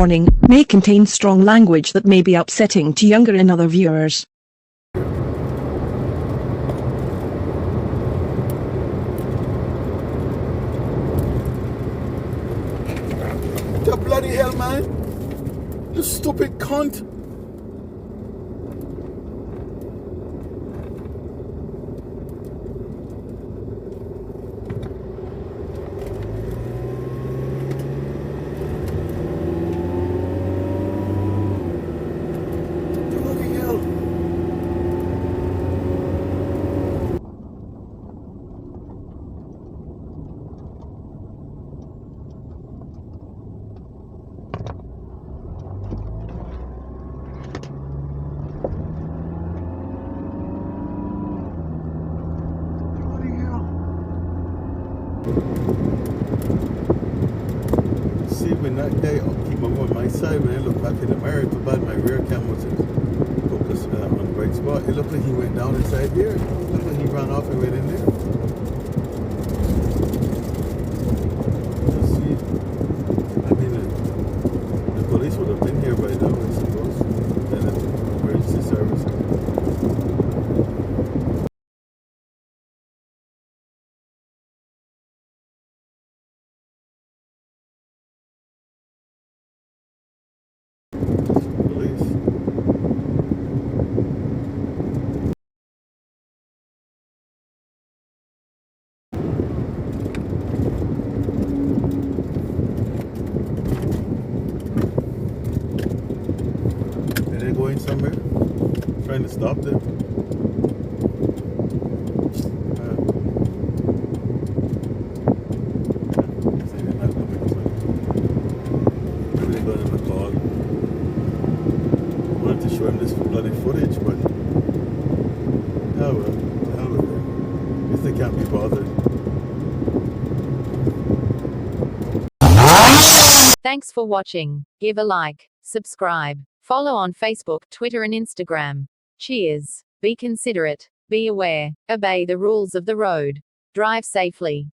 warning, may contain strong language that may be upsetting to younger and other viewers. The bloody hell, man! You stupid cunt! See, when that guy keep on my side, when I look back in the mirror, too bad my rear cam wasn't focused on the right spot. It looked like he went down inside there. It looked like he ran off and went in there. Let's see. I mean, the police would have been here by now, I suppose. Then it's emergency service. Going somewhere, trying to stop them. Maybe they got in the car. I wanted to show him this bloody footage, but hell with them. I guess they can't be bothered. Thanks for watching. Give a like, subscribe. Follow on Facebook, Twitter and Instagram. Cheers. Be considerate. Be aware. Obey the rules of the road. Drive safely.